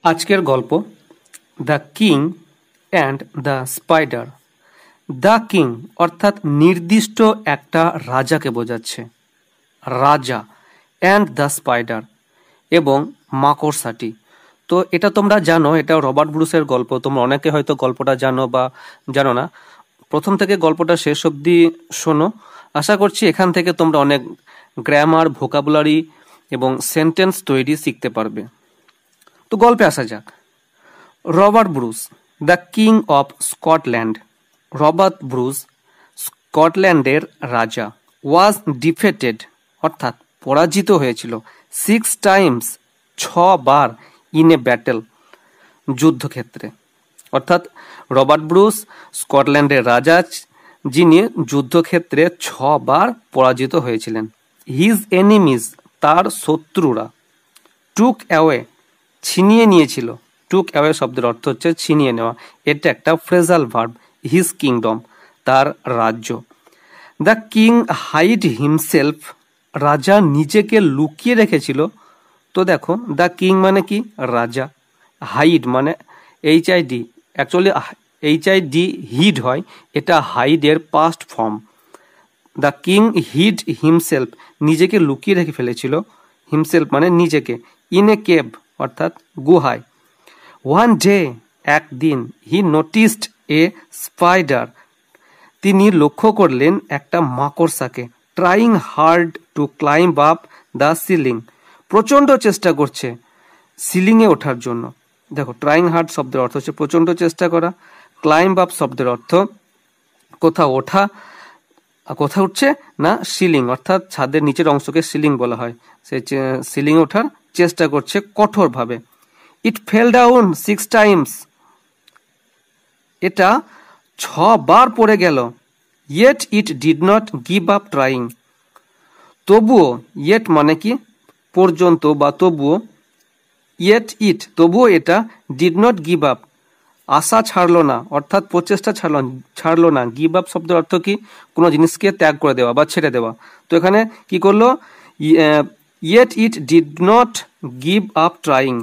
আজকের গল্প the king and the spider. The king অর্থাৎ নির্দিষ্ট একটা রাজাকে বোঝাচ্ছে, রাজা, অ্যান্ড দ্য স্পাইডার এবং মাকড়সাটি। তো এটা তোমরা জানো, এটা রবার্ট ব্রুসের গল্প। তোমরা অনেকে হয়তো গল্পটা জানো বা জানো না। প্রথম থেকে গল্পটা শেষ অবধি শোনো। আশা করছি এখান থেকে তোমরা অনেক গ্রামার, ভোকাবুলারি এবং সেন্টেন্স তৈরি শিখতে পারবে। তো গল্পে আসা যাক। Robert Bruce, the king of Scotland. Robert Bruce স্কটল্যান্ডের রাজা। ওয়াজ ডিফেটেড অর্থাৎ পরাজিত হয়েছিল 6 Times 6 bar in a battle যুদ্ধক্ষেত্রে। অর্থাৎ রবার্ট ব্রুস স্কটল্যান্ডের রাজা, যিনি যুদ্ধক্ষেত্রে 6 বার পরাজিত হয়েছিলেন। হিজ এনিমিজ তার শত্রুরা, টুক অ্যাওয়ে ছিনিয়ে নিয়েছিল। টুক অ্যাওয়ে শব্দের অর্থ হচ্ছে ছিনিয়ে নেওয়া। এটা একটা ফ্রেজাল ভার্ব। হিজ কিংডম তার রাজ্য। দ্য কিং হাইড হিমসেলফ রাজা নিজেকে লুকিয়ে রেখেছিল। তো দেখো, দ্য কিং মানে কি? রাজা। হাইড মানে HID, অ্যাকচুয়ালি HID হিড হয়, এটা হাইডের past form. The king hid himself নিজেকে লুকিয়ে রেখে ফেলেছিল। হিমসেলফ মানে নিজেকে। ইন এ কেভ অর্থাৎ গুহায়। ওয়ান ডে একদিন, হি নোটিসড এ স্পাইডার তিনি লক্ষ্য করলেন একটা মাকড়সাকে। Trying hard to climb up the ceiling প্রচণ্ড চেষ্টা করছে সিলিংয়ে ওঠার জন্য। দেখো, ট্রাইং হার্ড শব্দের অর্থ হচ্ছে প্রচণ্ড চেষ্টা করা। ক্লাইম্ব আপ শব্দের অর্থ কোথাও ওঠা। কোথাও উঠছে না? সিলিং অর্থাৎ ছাদের নিচের অংশকে সিলিং বলা হয়। সে সিলিংয়ে ওঠার চেষ্টা করছে কঠোরভাবে। ইট ফেল ডাউন 6 টাইমস এটা 6 বার পড়ে গেল। Yet it did not give up trying তবুও, ইয়েট মানে কি? পর্যন্ত বা তবুও। ইয়েট ইট তবুও এটা, ডিড নট গিভ আপ আশা ছাড়লো না অর্থাৎ প্রচেষ্টা ছাড়লো না। গিভ আপ শব্দের অর্থ কি? কোনো জিনিসকে ত্যাগ করে দেওয়া বা ছেড়ে দেওয়া। তো এখানে কি করলো? Yet it did not give up trying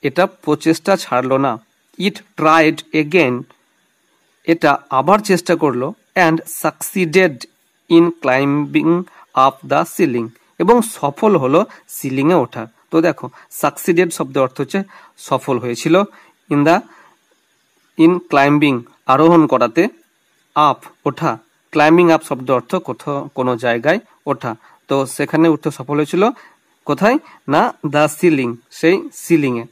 এটা প্রচেষ্টা ছাড়লো না। ইট ট্রাইড এগেন এটা আবার চেষ্টা করলো। And succeeded in climbing up the ceiling এবং সফল হলো সিলিংয়ে ওঠা। তো দেখো, সাকসিডেড শব্দের অর্থ হচ্ছে সফল হয়েছিল। ইন ক্লাইম্বিং আরোহণ করাতে, আপ ওঠা। ক্লাইম্বিং আপ শব্দের অর্থ কোথাও কোনো জায়গায় ওঠা। তো সেখানে উঠতে সফল হয়েছিল। কোথায় না? দ্য সিলিং, সেই সিলিংয়ে।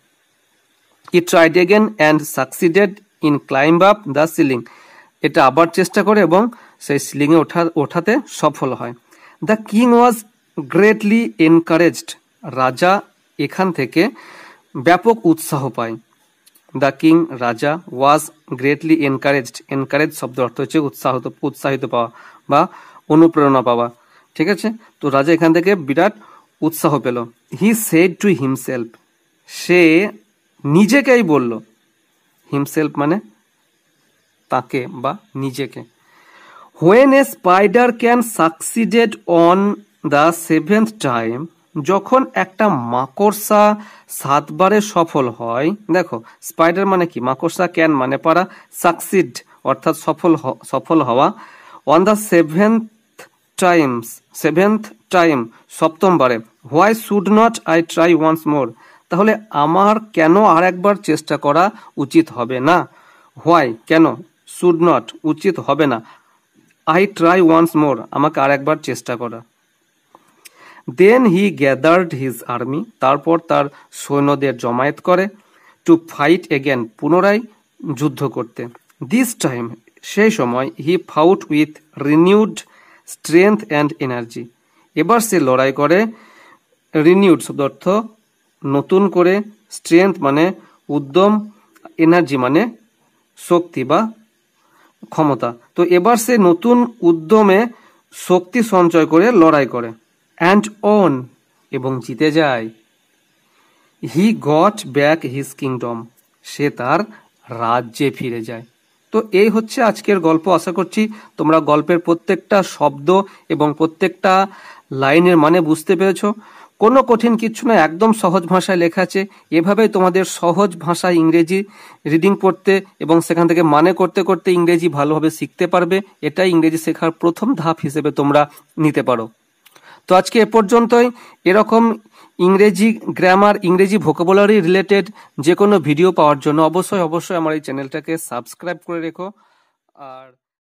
He tried again and succeeded in climb up the ceiling এটা আবার চেষ্টা করে এবং সেই সিলিংয়ে ওঠাতে সফল হয়। The king was greatly encouraged রাজা এখান থেকে ব্যাপক উৎসাহ পায়। দ্য কিং রাজা ওয়াজ গ্রেটলি এনকারেজড। এনকারেজ শব্দ অর্থ হচ্ছে উৎসাহিত পাওয়া বা অনুপ্রেরণা পাওয়া। ঠিক আছে? তো রাজা এখান থেকে বিরাট উৎসাহ পেল। হি সেড টু হিমসেলফ সে নিজেকেই বলল। হিমসেলফ মানে তাকে বা নিজেকে। When a spider can succeeded on the 7th time যখন একটা মাকড়সা 7 বারে সফল হয়। দেখো, স্পাইডার মানে কি? মাকড়সা। ক্যান মানে পারা। সাকসিড অর্থাৎ সফল হওয়া। অন দ্য 7th টাইম 7ম বারে। Why should not I try once more তাহলে আমার কেন আর একবার চেষ্টা করা উচিত হবে না? হোয়াই কেন? শুড নট উচিত হবে না। আই ট্রাই ওয়ান্স মোর আমাকে আর একবার চেষ্টা করা। দেন হি গ্যাদার্ড হিজ আর্মি তারপর তার সৈন্যদের জমায়েত করে। টু ফাইট এগেন পুনরায় যুদ্ধ করতে। দিস টাইম সেই সময় he fought with renewed strength and energy এবার সে লড়াই করে। রিনিউড শব্দ অর্থ নতুন করে। স্ট্রেংথ মানে উদ্যম। এনার্জি মানে শক্তি বা ক্ষমতা। তো এবার সে নতুন উদ্যমে শক্তি সঞ্চয় করে লড়াই করে। অ্যান্ড অন এবং জিতে যায়। He got back his kingdom সে তার রাজ্যে ফিরে যায়। তো এই হচ্ছে আজকের গল্প। আশা করছি তোমরা গল্পের প্রত্যেকটা শব্দ এবং প্রত্যেকটা লাইনের মানে বুঝতে পেরেছো। কোনো কঠিন কিচ্ছু না, একদম সহজ ভাষায় লেখা আছে। এভাবেই তোমাদের সহজ ভাষায় ইংরেজি রিডিং পড়তে এবং সেখান থেকে মানে করতে করতে ইংরেজি ভালোভাবে শিখতে পারবে। এটাই ইংরেজি শেখার প্রথম ধাপ হিসেবে তোমরা নিতে পারো। তো আজকে এ পর্যন্তই। এরকম ইংরেজি গ্রামার, ইংরেজি ভোকাবুলারি রিলেটেড যে কোনো ভিডিও পাওয়ার জন্য অবশ্যই আমার এই চ্যানেলটাকে সাবস্ক্রাইব করে রেখো। আর